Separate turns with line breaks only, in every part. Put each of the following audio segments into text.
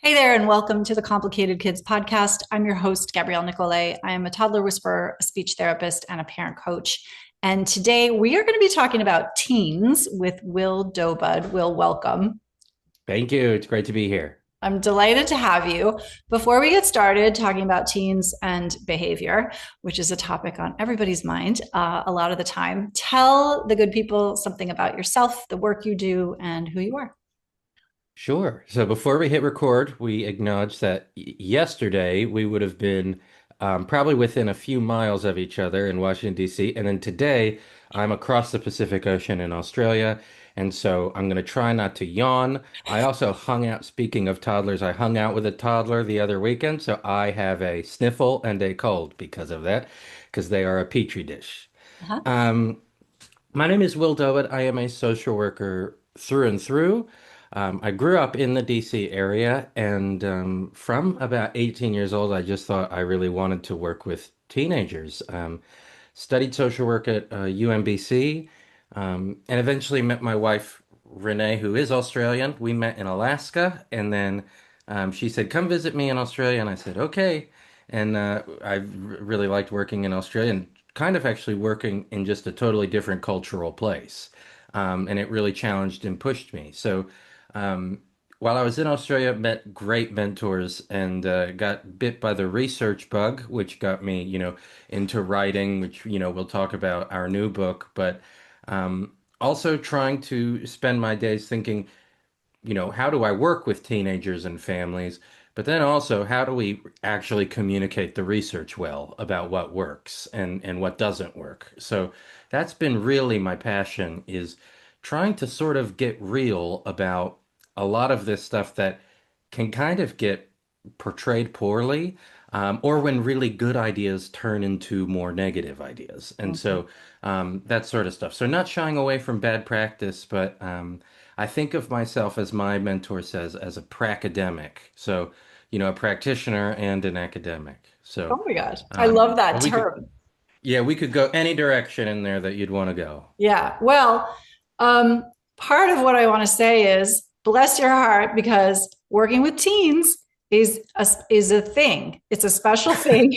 Hey there, and welcome to the Complicated Kids podcast. I'm your host, Gabrielle Nicolay. I am a toddler whisperer, a speech therapist, and a parent coach. And today we are going to be talking about teens with Will Dobud. Will, welcome.
Thank you. It's great to be here.
I'm delighted to have you. Before we get started talking about teens and behavior, which is a topic on everybody's mind a lot of the time, tell the good people something about yourself, the work you do, and who you are.
Sure. So before we hit record, we acknowledged that yesterday we would have been probably within a few miles of each other in Washington, D.C. And then today I'm across the Pacific Ocean in Australia. And so I'm going to try not to yawn. I also hung out, speaking of toddlers, I hung out with a toddler the other weekend. So I have a sniffle and a cold because of that, because they are a petri dish.
Uh-huh.
Um, My name is Will Dobud. I am a social worker through and through. I grew up in the DC area, and from about 18 years old, I just thought I really wanted to work with teenagers. Studied social work at UMBC, and eventually met my wife, Renee, who is Australian. We met in Alaska, and then she said, "Come visit me in Australia," and I said, "Okay." And really liked working in Australia and kind of actually working in just a totally different cultural place. And it really challenged and pushed me. So um, while I was in Australia, met great mentors and got bit by the research bug, which got me, into writing, which, we'll talk about our new book, but also trying to spend my days thinking, how do I work with teenagers and families? But then also, how do we actually communicate the research well about what works and what doesn't work? So that's been really my passion is trying to sort of get real about a lot of this stuff that can kind of get portrayed poorly, or when really good ideas turn into more negative ideas. And
Mhm.
so that sort of stuff. So not shying away from bad practice, but I think of myself, as my mentor says, as a pracademic. So, a practitioner and an academic. So,
Oh my gosh, I love that
we could,
term.
yeah, we could go any direction in there that you'd want to go.
Yeah. Well, um, part of what I want to say is bless your heart because working with teens is a thing. It's a special thing.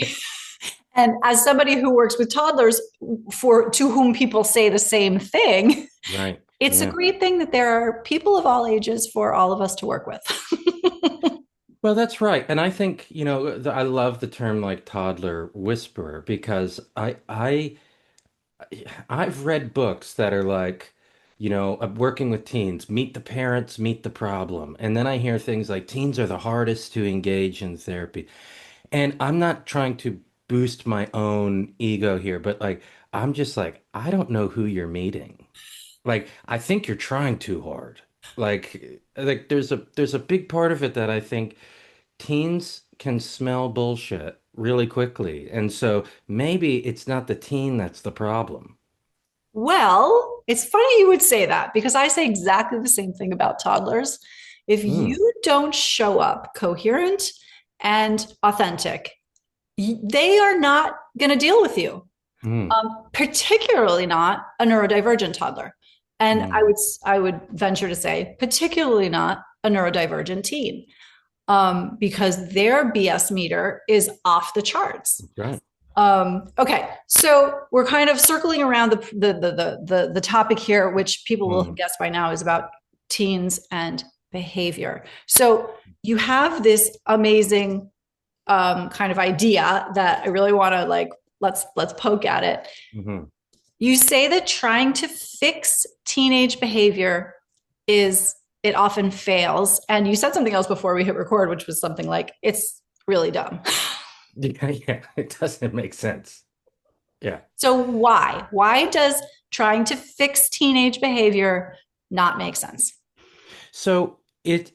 And as somebody who works with toddlers for to whom people say the same thing,
Right.
it's a
Yeah.
great thing that there are people of all ages for all of us to work with.
Well, that's right. And I think, I love the term like toddler whisperer because I've read books that are like, working with teens, meet the parents, meet the problem. And then I hear things like teens are the hardest to engage in therapy. And I'm not trying to boost my own ego here, but like, I'm just like, I don't know who you're meeting. Like, I think you're trying too hard. Like there's a big part of it that I think teens can smell bullshit really quickly. And so maybe it's not the teen that's the problem.
Well, it's funny you would say that because I say exactly the same thing about toddlers. If
Hmm.
you don't show up coherent and authentic, they are not going to deal with you,
Hmm.
particularly not a neurodivergent toddler. And I
Hmm.
would I would venture to say, particularly not a neurodivergent teen, because their BS meter is off the charts.
Right.
Okay, so we're kind of circling around the topic here, which people will have
Hmm.
guessed by now is about teens and behavior. So you have this amazing kind of idea that I really want to like let's poke at it.
Hmm.
You say that trying to fix teenage behavior is it often fails, and you said something else before we hit record, which was something like it's really dumb.
Yeah, yeah, it doesn't make sense. Yeah.
So why? Why does trying to fix teenage behavior not make sense?
So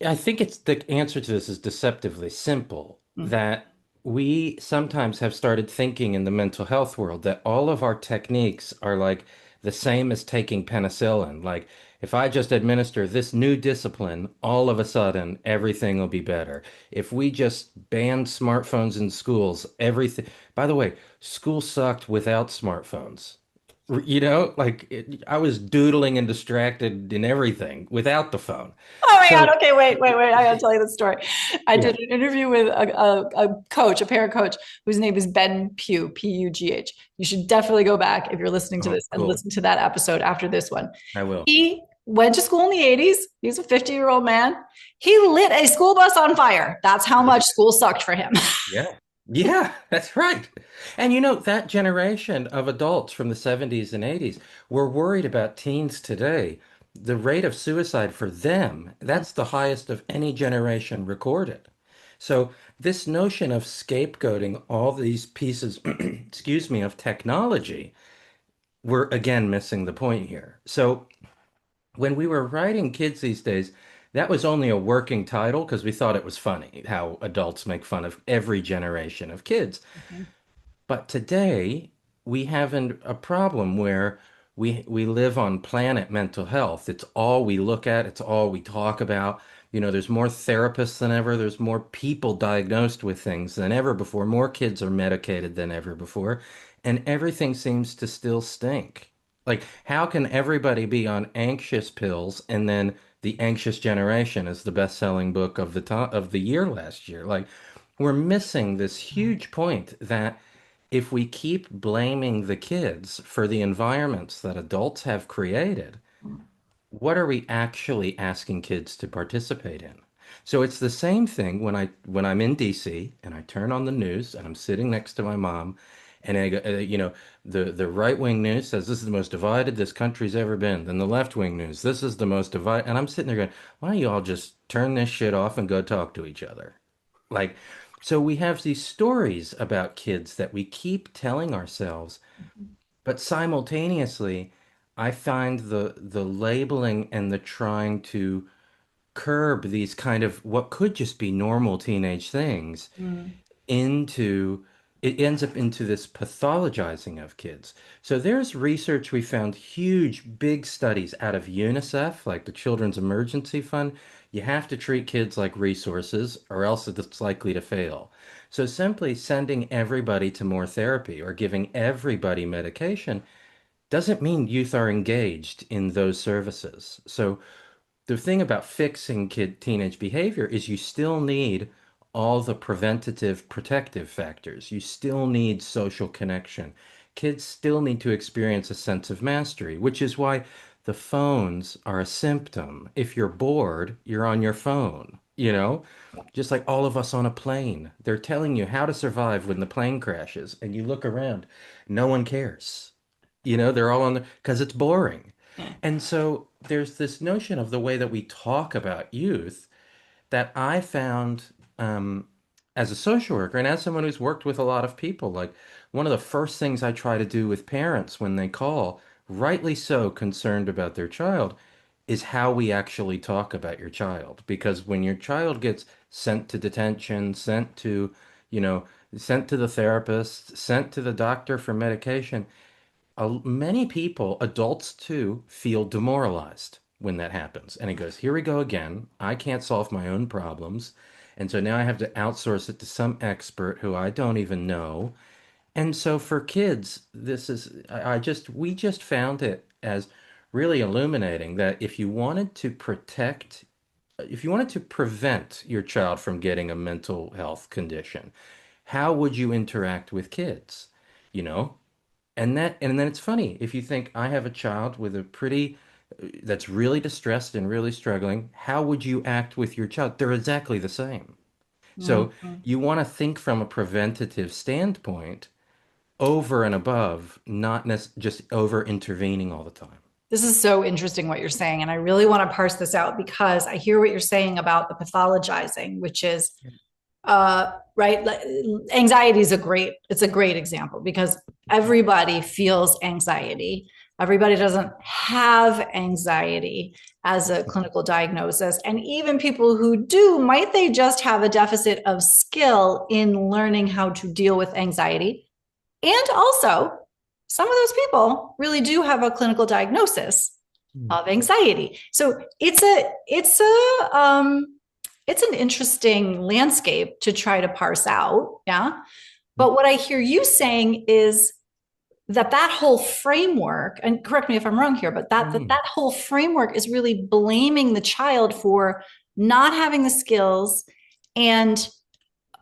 I think it's the answer to this is deceptively simple,
Mm.
that we sometimes have started thinking in the mental health world that all of our techniques are like the same as taking penicillin. Like if I just administer this new discipline, all of a sudden everything will be better. If we just ban smartphones in schools, everything. By the way, school sucked without smartphones. Like I was doodling and distracted in everything without the phone.
Oh my God.
So,
Okay, wait. I gotta tell you the story. I
yeah.
did an interview with a coach, a parent coach, whose name is Ben Pugh, Pugh. You should definitely go back if you're listening to
Oh,
this and
cool.
listen to that episode after this one.
I will.
He went to school in the 80s. He's a 50-year-old man. He lit a school bus on fire. That's how
Yeah.
much school sucked for him.
Yeah. Yeah, that's right. And that generation of adults from the 70s and 80s were worried about teens today. The rate of suicide for them, that's the highest of any generation recorded. So this notion of scapegoating all these pieces, excuse me, of technology, we're again missing the point here. So when we were writing kids these days, that was only a working title because we thought it was funny how adults make fun of every generation of kids. But today we have a problem where we live on planet mental health. It's all we look at, it's all we talk about. There's more therapists than ever, there's more people diagnosed with things than ever before, more kids are medicated than ever before, and everything seems to still stink. Like, how can everybody be on anxious pills and then The Anxious Generation is the best-selling book of the year last year? Like, we're missing this huge point that if we keep blaming the kids for the environments that adults have created, what are we actually asking kids to participate in? So it's the same thing when I'm in DC and I turn on the news and I'm sitting next to my mom and I go, the right-wing news says this is the most divided this country's ever been. Then the left-wing news, this is the most divided. And I'm sitting there going, why don't you all just turn this shit off and go talk to each other? Like, so we have these stories about kids that we keep telling ourselves, but simultaneously, I find the labeling and the trying to curb these kind of what could just be normal teenage things
Mm.
into it ends up into this pathologizing of kids. So there's research we found huge big studies out of UNICEF, like the Children's Emergency Fund. You have to treat kids like resources or else it's likely to fail. So simply sending everybody to more therapy or giving everybody medication doesn't mean youth are engaged in those services. So the thing about fixing teenage behavior is you still need all the preventative protective factors. You still need social connection. Kids still need to experience a sense of mastery, which is why the phones are a symptom. If you're bored, you're on your phone, Just like all of us on a plane. They're telling you how to survive when the plane crashes, and you look around, no one cares. They're all on the because it's boring. And so there's this notion of the way that we talk about youth that I found as a social worker and as someone who's worked with a lot of people. Like one of the first things I try to do with parents when they call, rightly so concerned about their child, is how we actually talk about your child. Because when your child gets sent to detention, you know, sent to the therapist, sent to the doctor for medication, many people, adults too, feel demoralized when that happens. And it goes, here we go again. I can't solve my own problems. And so now I have to outsource it to some expert who I don't even know. And so for kids, we just found it as really illuminating that if you wanted to prevent your child from getting a mental health condition, how would you interact with kids? You know? And then it's funny if you think I have a child with a pretty that's really distressed and really struggling, how would you act with your child? They're exactly the same. So
Mhm.
you want to think from a preventative standpoint over and above, not just over intervening all the time.
This is so interesting what you're saying. And I really want to parse this out because I hear what you're saying about the pathologizing, which is right. Anxiety is it's a great example because everybody feels anxiety. Everybody doesn't have anxiety as a clinical diagnosis. And even people who do, might they just have a deficit of skill in learning how to deal with anxiety? And also, some of those people really do have a clinical diagnosis
Mm.
of anxiety. So it's an interesting landscape to try to parse out. Yeah. But what I hear you saying is that whole framework, and correct me if I'm wrong here, but
Mm,
that whole framework is really blaming the child for not having the skills and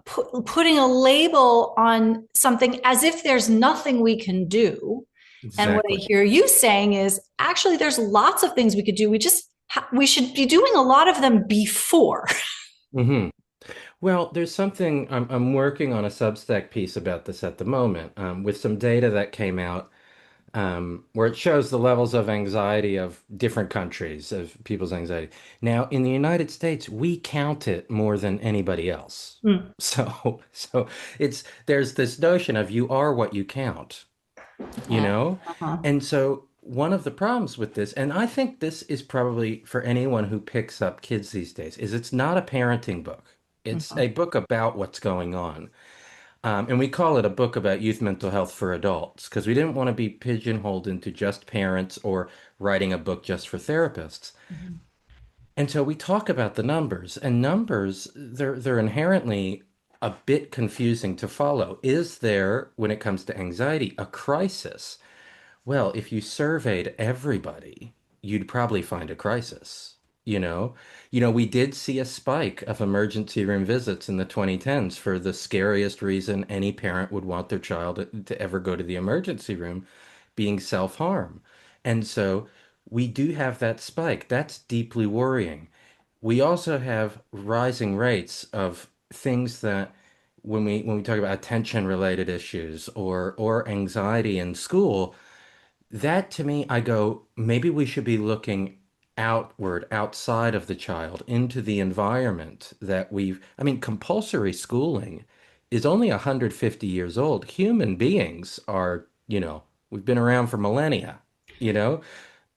putting a label on something as if there's nothing we can do. And what I
exactly.
hear you saying is actually there's lots of things we could do. We should be doing a lot of them before.
Hmm. Well, there's something I'm working on a Substack piece about this at the moment, with some data that came out, where it shows the levels of anxiety of different countries, of people's anxiety. Now, in the United States, we count it more than anybody else.
Mm.
So there's this notion of you are what you count, you know?
Uh-huh.
And so one of the problems with this, and I think this is probably for anyone who picks up kids these days, is it's not a parenting book. It's
Uh-huh.
a book about what's going on. And we call it a book about youth mental health for adults because we didn't want to be pigeonholed into just parents or writing a book just for therapists.
Mhm.
And so we talk about the numbers, and numbers, they're inherently a bit confusing to follow. Is there, when it comes to anxiety, a crisis? Well, if you surveyed everybody, you'd probably find a crisis. You know, we did see a spike of emergency room visits in the 2010s for the scariest reason any parent would want their child to ever go to the emergency room, being self-harm. And so we do have that spike. That's deeply worrying. We also have rising rates of things that when we talk about attention related issues or anxiety in school, that to me, I go, maybe we should be looking outward, outside of the child, into the environment that I mean, compulsory schooling is only 150 years old. Human beings are, we've been around for millennia, you know,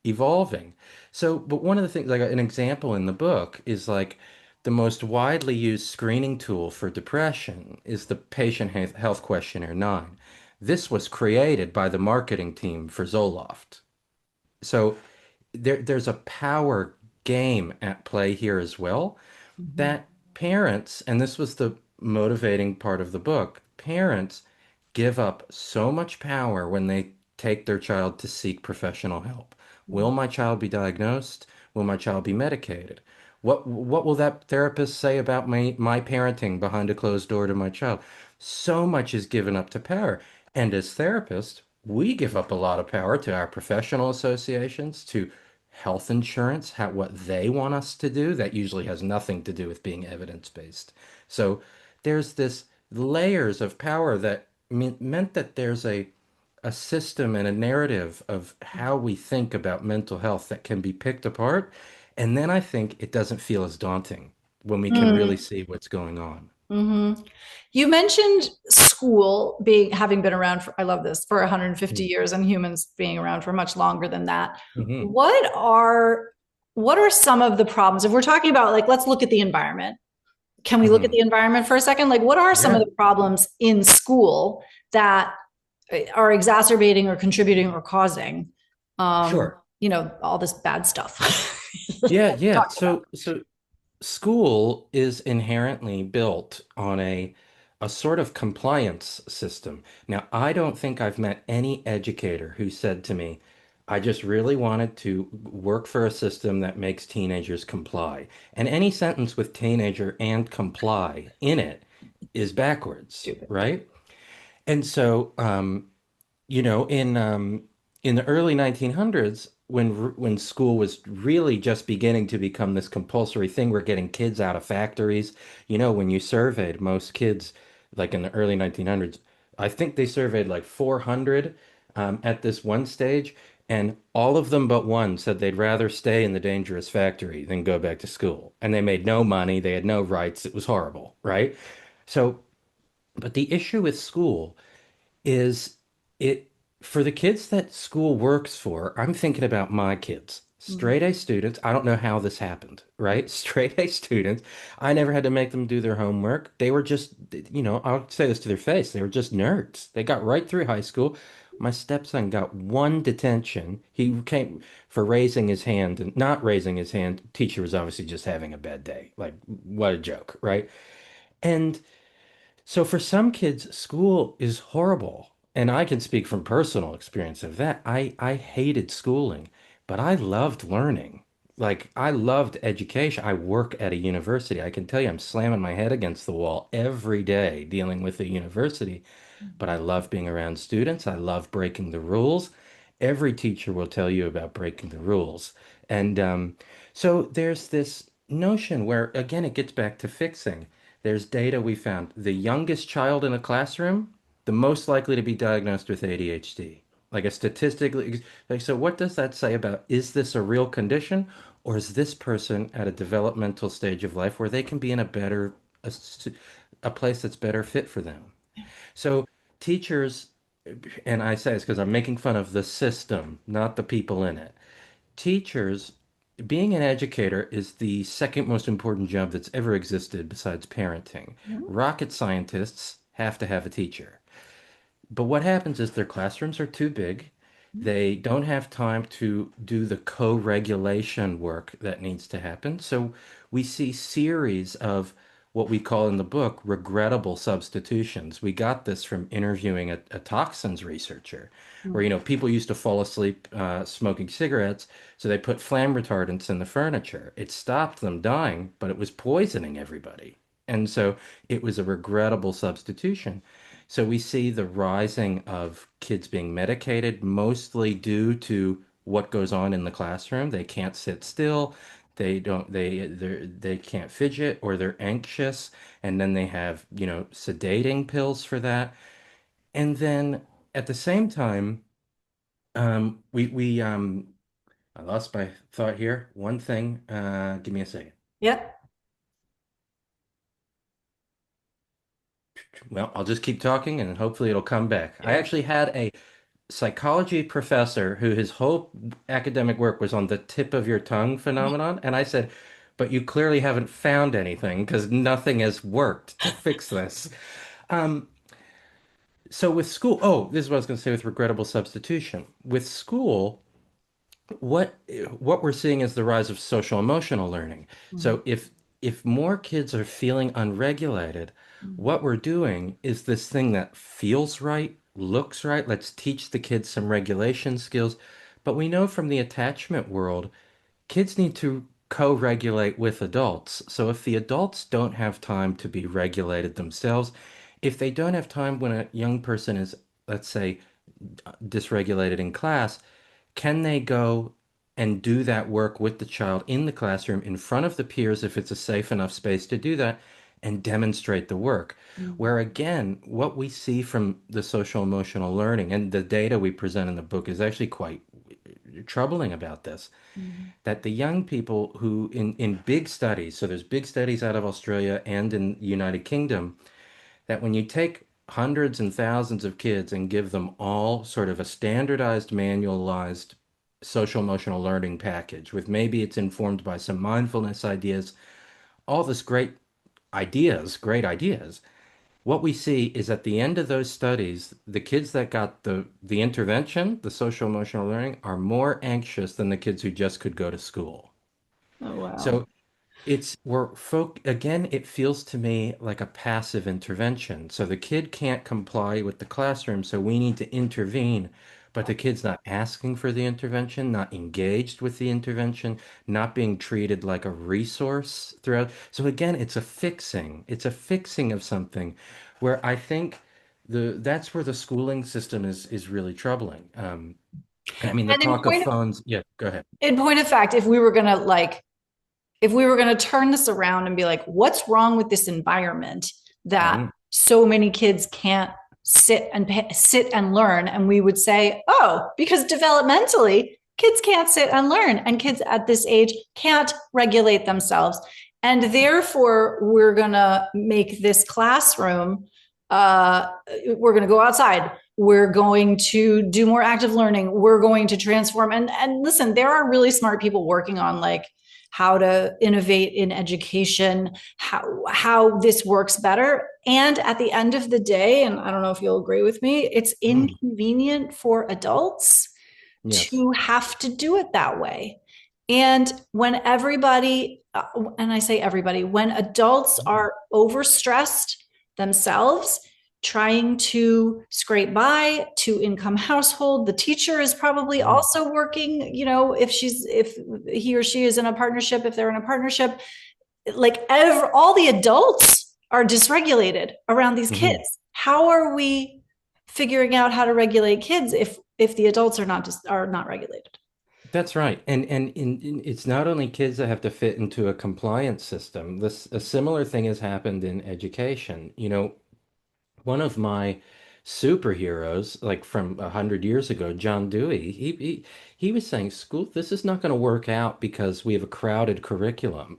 evolving. So, but one of the things, like an example in the book is like the most widely used screening tool for depression is the Patient Health Questionnaire 9. This was created by the marketing team for Zoloft. So there's a power game at play here as well
Mhm.
that parents, and this was the motivating part of the book, parents give up so much power when they take their child to seek professional help. Will
Mhm.
my child be diagnosed? Will my child be medicated? What will that therapist say about my parenting behind a closed door to my child? So much is given up to power. And as therapists, we give up a lot of power to our professional associations, to health insurance, what they want us to do. That usually has nothing to do with being evidence-based. So there's this layers of power that meant that there's a system and a narrative of how we think about mental health that can be picked apart. And then I think it doesn't feel as daunting when we can really
Mm.
see what's going on.
Mhm. You mentioned school being having been around for, I love this, for 150 years and humans being around for much longer than that.
Mm-hmm.
What are what are some of the problems? If we're talking about like let's look at the environment. Can we look at
Mm-hmm.
the environment for a second? Like what are some of
Yeah,
the problems in school that are exacerbating or contributing or causing
sure.
all this bad stuff
Yeah,
that we
yeah.
talked about?
So school is inherently built on a sort of compliance system. Now, I don't think I've met any educator who said to me, I just really wanted to work for a system that makes teenagers comply. And any sentence with teenager and comply in it is backwards,
Stupid.
right? And so, in the early 1900s, when school was really just beginning to become this compulsory thing, we're getting kids out of factories. When you surveyed most kids, like in the early 1900s, I think they surveyed like 400 at this one stage, and all of them but one said they'd rather stay in the dangerous factory than go back to school. And they made no money, they had no rights. It was horrible, right? So, but the issue with school is it for the kids that school works for. I'm thinking about my kids,
Mm.
straight A students. I don't know how this happened, right? Straight A students. I never had to make them do their homework. They were just, I'll say this to their face. They were just nerds. They got right through high school. My stepson got one detention. He came for raising his hand and not raising his hand. Teacher was obviously just having a bad day. Like, what a joke, right? And so for some kids, school is horrible. And I can speak from personal experience of that. I hated schooling, but I loved learning. Like I loved education. I work at a university. I can tell you I'm slamming my head against the wall every day dealing with the university, but I love being around students. I love breaking the rules. Every teacher will tell you about breaking the rules. And so there's this notion where, again, it gets back to fixing. There's data we found. The youngest child in a classroom, the most likely to be diagnosed with ADHD. Like a statistically, like, so what does that say about is this a real condition or is this person at a developmental stage of life where they can be in a better, a, a place that's better fit for them? So teachers, and I say this because I'm making fun of the system, not the people in it. Teachers, being an educator is the second most important job that's ever existed besides parenting. Rocket scientists have to have a teacher. But what happens is their classrooms are too big. They don't have time to do the co-regulation work that needs to happen. So we see series of what we call in the book regrettable substitutions. We got this from interviewing a toxins researcher, where people used to fall asleep smoking cigarettes, so they put flame retardants in the furniture. It stopped them dying, but it was poisoning everybody. And so it was a regrettable substitution. So we see the rising of kids being medicated, mostly due to what goes on in the classroom. They can't sit still. They can't fidget or they're anxious. And then they have, sedating pills for that. And then at the same time, I lost my thought here. One thing, give me a second.
Yep.
Well, I'll just keep talking and hopefully it'll come back. I
Yeah.
actually had a psychology professor who his whole academic work was on the tip of your tongue phenomenon. And I said, but you clearly haven't found anything because nothing has worked to fix this. Um, so with school, oh, this is what I was going to say with regrettable substitution. With school, what what we're seeing is the rise of social emotional learning.
Mhm.
So if more kids are feeling unregulated, what we're doing is this thing that feels right, looks right. Let's teach the kids some regulation skills. But we know from the attachment world, kids need to co-regulate with adults. So if the adults don't have time to be regulated themselves, if they don't have time when a young person is, let's say, dysregulated in class, can they go and do that work with the child in the classroom in front of the peers if it's a safe enough space to do that and demonstrate the work?
Mhm.
Where again, what we see from the social emotional learning and the data we present in the book is actually quite troubling about this,
Mhm.
that the young people who in big studies, so there's big studies out of Australia and in the United Kingdom, that when you take hundreds and thousands of kids and give them all sort of a standardized, manualized social emotional learning package with maybe it's informed by some mindfulness ideas, all this great ideas. What we see is at the end of those studies, the kids that got the intervention, the social emotional learning, are more anxious than the kids who just could go to school.
Oh, wow.
So it's we're folk again, it feels to me like a passive intervention. So the kid can't comply with the classroom, so we need to intervene. But the kid's not asking for the intervention, not engaged with the intervention, not being treated like a resource throughout. So again, it's a fixing. It's a fixing of something where I think that's where the schooling system is really troubling. And I mean the
And
talk of phones. Yeah, go ahead.
in point of fact, if we were going to turn this around and be like, what's wrong with this environment that
Mm,
so many kids can't sit and learn? And we would say, oh, because developmentally, kids can't sit and learn, and kids at this age can't regulate themselves. And therefore, we're going to make this classroom, we're going to go outside. We're going to do more active learning. We're going to transform. And listen, there are really smart people working on like how to innovate in education, how this works better. And at the end of the day, and I don't know if you'll agree with me, it's
mm,
inconvenient for adults
yes.
to have to do it that way. And when everybody, and I say everybody, when adults are overstressed themselves, trying to scrape by, two income household. The teacher is probably
Mm.
also working, if he or she is in a partnership, if they're in a partnership, like all the adults are dysregulated around these
Mhm.
kids. How are we figuring out how to regulate kids if the adults are not regulated?
That's right. It's not only kids that have to fit into a compliance system. A similar thing has happened in education. One of my superheroes, like from 100 years ago, John Dewey, he was saying, school, this is not going to work out because we have a crowded curriculum.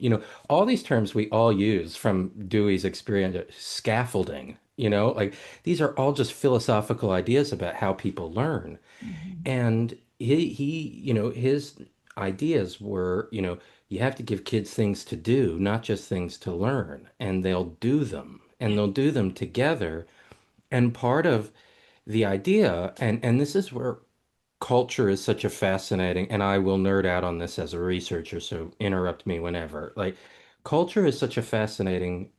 All these terms we all use from Dewey's experience, scaffolding, like these are all just philosophical ideas about how people learn.
Mhm.
And his ideas were, you have to give kids things to do, not just things to learn, and they'll do them, and they'll do them together. And part of the idea, and this is where culture is such a fascinating, and I will nerd out on this as a researcher, so interrupt me whenever. Like, culture is such a fascinating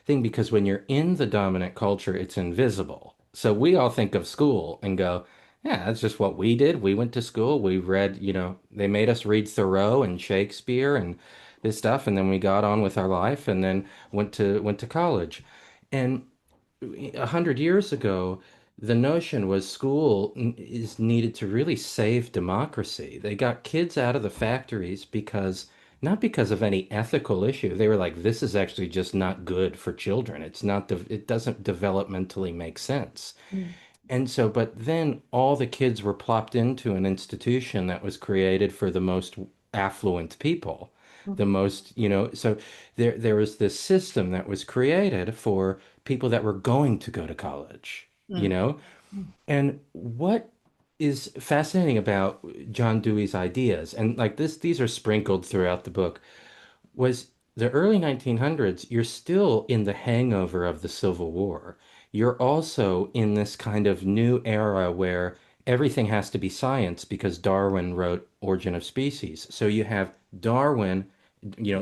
thing because when you're in the dominant culture, it's invisible. So we all think of school and go, yeah, that's just what we did. We went to school, we read, they made us read Thoreau and Shakespeare and this stuff, and then we got on with our life and then went to college. And 100 years ago, the notion was school is needed to really save democracy. They got kids out of the factories because not because of any ethical issue. They were like, this is actually just not good for children. It doesn't developmentally make sense.
Mm.
And so, but then all the kids were plopped into an institution that was created for the most affluent people, the most, so there was this system that was created for people that were going to go to college,
Mm.
And what is fascinating about John Dewey's ideas, and like this, these are sprinkled throughout the book, was the early 1900s, you're still in the hangover of the Civil War. You're also in this kind of new era where everything has to be science because Darwin wrote Origin of Species. So you have Darwin,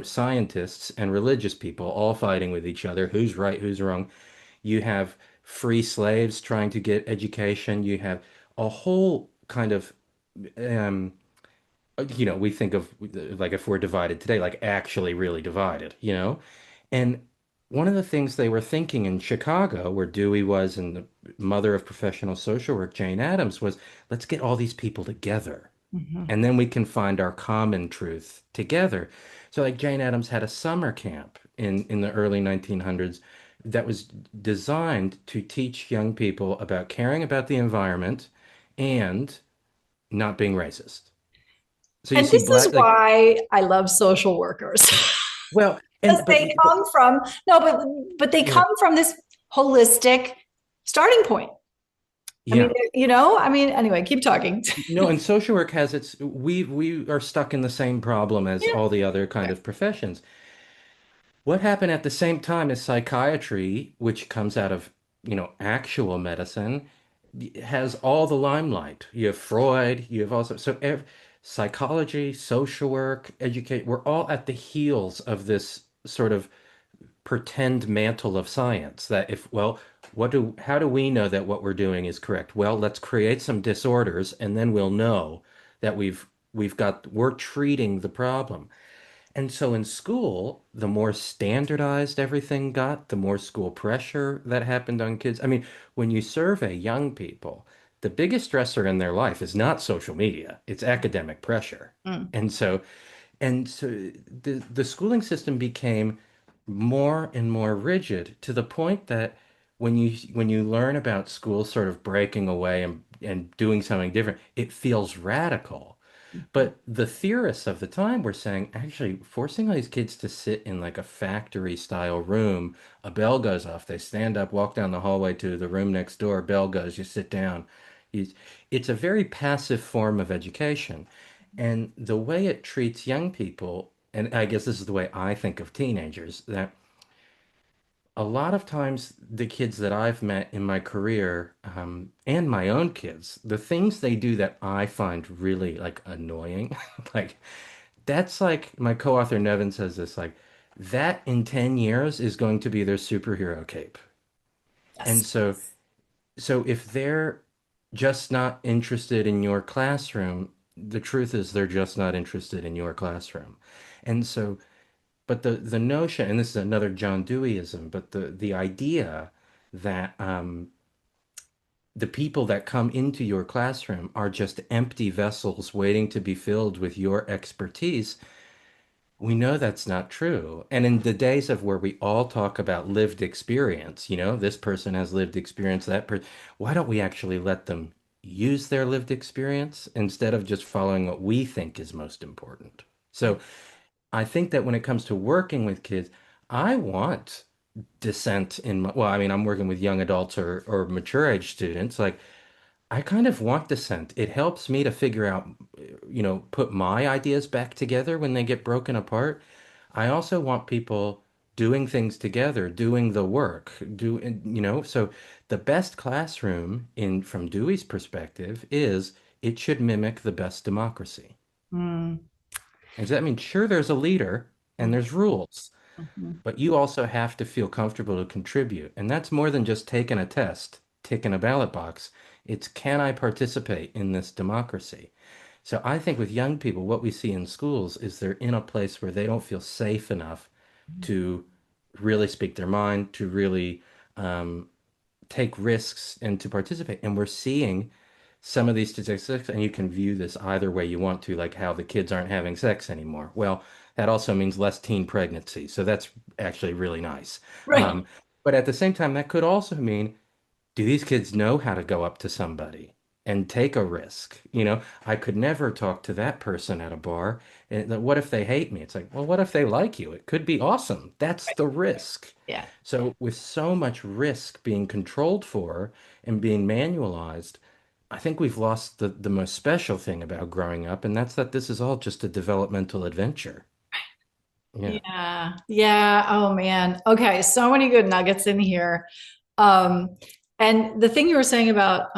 scientists and religious people all fighting with each other, who's right, who's wrong. You have free slaves trying to get education. You have a whole kind of um, we think of like if we're divided today, like actually really divided, And one of the things they were thinking in Chicago, where Dewey was and the mother of professional social work, Jane Addams, was let's get all these people together
Mhm.
and then we can find our common truth together. So like Jane Addams had a summer camp in the early 1900s that was designed to teach young people about caring about the environment and not being racist. So you
And
see
this is
black like
why I love social workers.
well
Because
and but
they come from no, but they
yeah
come from this holistic starting point. I mean,
yeah
anyway, keep talking.
no and social work has its we are stuck in the same problem as
Yeah.
all the other kind of professions. What happened at the same time as psychiatry, which comes out of, actual medicine, has all the limelight. You have Freud, you have also, psychology, social work, educate, we're all at the heels of this sort of pretend mantle of science that how do we know that what we're doing is correct? Well, let's create some disorders and then we'll know that we're treating the problem. And so in school, the more standardized everything got, the more school pressure that happened on kids. I mean, when you survey young people, the biggest stressor in their life is not social media, it's academic pressure.
Mm.
And so the schooling system became more and more rigid to the point that when you learn about schools sort of breaking away and doing something different, it feels radical. But the theorists of the time were saying, actually, forcing all these kids to sit in like a factory style room, a bell goes off, they stand up, walk down the hallway to the room next door, bell goes, you sit down. You- It's a very passive form of education. And the way it treats young people, and I guess this is the way I think of teenagers, that a lot of times the kids that I've met in my career, and my own kids, the things they do that I find really like annoying, like that's like my co-author Nevin says this, like that in 10 years is going to be their superhero cape. And
Yes.
so if they're just not interested in your classroom, the truth is they're just not interested in your classroom. And so, but the notion, and this is another John Deweyism, but the idea that the people that come into your classroom are just empty vessels waiting to be filled with your expertise, we know that's not true. And in the days of where we all talk about lived experience, this person has lived experience, that person, why don't we actually let them use their lived experience instead of just following what we think is most important? So I think that when it comes to working with kids, I want dissent in my, well, I mean, I'm working with young adults or mature age students. Like, I kind of want dissent. It helps me to figure out, put my ideas back together when they get broken apart. I also want people doing things together, doing the work, so the best classroom in from Dewey's perspective is it should mimic the best democracy.
Mm,
And so that means sure there's a leader and
mm,
there's rules,
mhm.
but you also have to feel comfortable to contribute. And that's more than just taking a test, ticking a ballot box. It's can I participate in this democracy? So I think with young people, what we see in schools is they're in a place where they don't feel safe enough to really speak their mind, to really um, take risks and to participate. And we're seeing some of these statistics, and you can view this either way you want to, like how the kids aren't having sex anymore. Well, that also means less teen pregnancy. So that's actually really nice.
Right.
Um, but at the same time, that could also mean do these kids know how to go up to somebody and take a risk? I could never talk to that person at a bar. And what if they hate me? It's like, well, what if they like you? It could be awesome. That's the risk.
Yeah.
So, with so much risk being controlled for and being manualized, I think we've lost the most special thing about growing up, and that's that this is all just a developmental adventure. Yeah.
Yeah. Yeah. Oh man. Okay. So many good nuggets in here. Um, and the thing you were saying about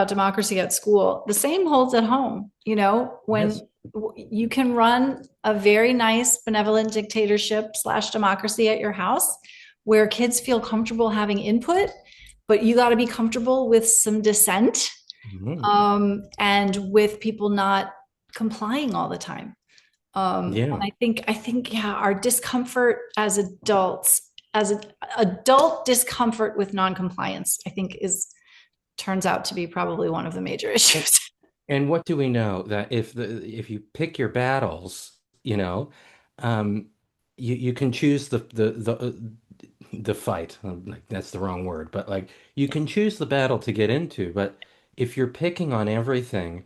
democracy at school, the same holds at home.
Yes.
When you can run a very nice benevolent dictatorship slash democracy at your house where kids feel comfortable having input, but you got to be comfortable with some dissent,
Mhm.
and with people not complying all the time.
Yeah.
And I think, yeah, our discomfort as adults, as an adult discomfort with noncompliance, I think is turns out to be probably one of the major issues.
And what do we know? That if you pick your battles, um, you can choose the fight. Like that's the wrong word, but like you can choose the battle to get into. But if you're picking on everything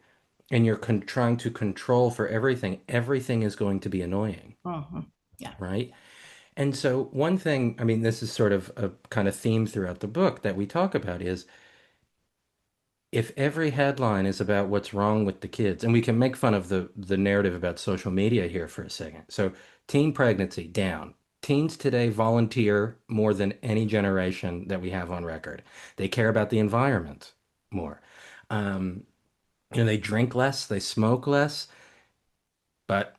and you're trying to control for everything, everything is going to be annoying,
Mhm. Yeah.
right? And so one thing, I mean, this is sort of a kind of theme throughout the book that we talk about is if every headline is about what's wrong with the kids, and we can make fun of the narrative about social media here for a second. So, teen pregnancy down. Teens today volunteer more than any generation that we have on record. They care about the environment more. Um, they drink less, they smoke less, but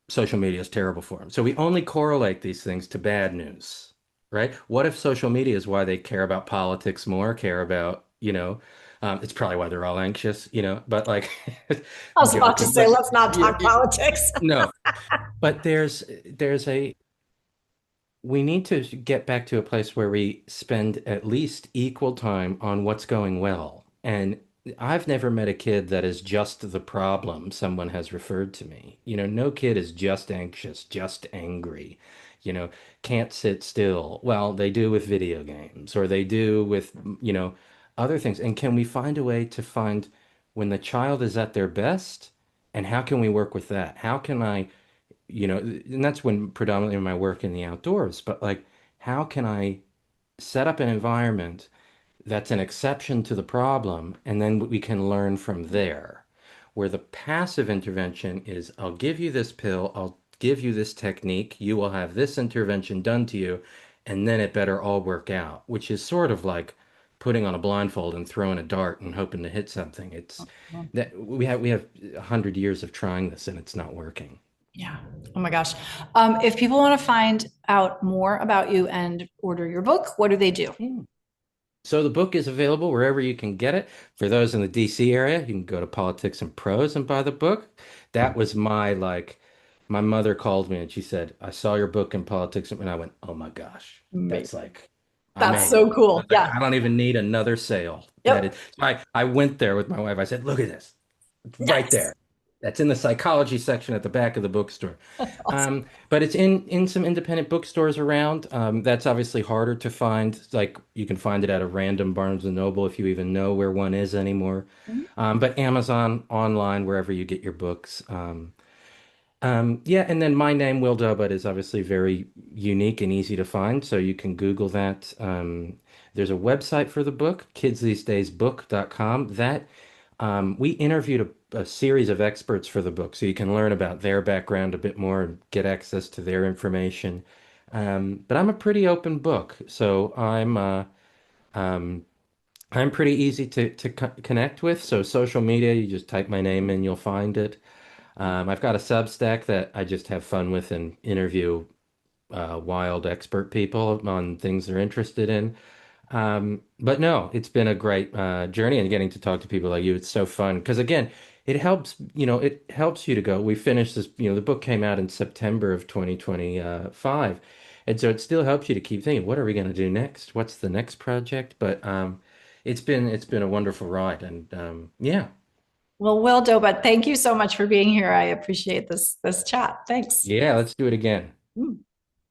social media is terrible for them. So we only correlate these things to bad news, right? What if social media is why they care about politics more, care about, it's probably why they're all anxious, but like
I was about to
joking,
say,
but
let's not
yeah,
talk politics.
no, but there's a we need to get back to a place where we spend at least equal time on what's going well. And I've never met a kid that is just the problem someone has referred to me. No kid is just anxious, just angry, you know, can't sit still. Well, they do with video games or they do with, other things. And can we find a way to find when the child is at their best? And how can we work with that? How can I and that's when predominantly my work in the outdoors, but like, how can I set up an environment that's an exception to the problem, and then we can learn from there. Where the passive intervention is, I'll give you this pill, I'll give you this technique, you will have this intervention done to you, and then it better all work out, which is sort of like putting on a blindfold and throwing a dart and hoping to hit something. It's that we have 100 years of trying this and it's not working.
Yeah. Oh my gosh. If people want to find out more about you and order your book, what do they do?
So the book is available wherever you can get it. For those in the DC area, you can go to Politics and Prose and buy the book. That was my mother called me and she said, I saw your book in Politics. And I went, oh my gosh, that's
Amazing.
like, I
That's
made it.
so
I
cool.
was like,
Yeah.
I don't even need another sale. That is,
Yep.
so I went there with my wife. I said, look at this. It's right
Nice.
there. That's in the psychology section at the back of the bookstore.
Awesome.
But it's in some independent bookstores around. That's obviously harder to find. Like you can find it at a random Barnes and Noble if you even know where one is anymore.
Mhm.
But Amazon, online, wherever you get your books. Yeah, and then my name, Will Dobud, is obviously very unique and easy to find, so you can Google that. There's a website for the book, kidsthesedaysbook.com. That we interviewed a series of experts for the book, so you can learn about their background a bit more and get access to their information. But I'm a pretty open book, so um, I'm pretty easy to connect with. So social media, you just type my name in, you'll find it. I've got a Substack that I just have fun with and interview wild expert people on things they're interested in. But no, it's been a great journey and getting to talk to people like you. It's so fun because again, it helps you to go. We finished this, the book came out in September of 2025. And so it still helps you to keep thinking, what are we going to do next? What's the next project? But it's been a wonderful ride and yeah.
Well, Will Dobut, thank you so much for being here. I appreciate this chat. Thanks.
Yeah, let's do it again.
Mm.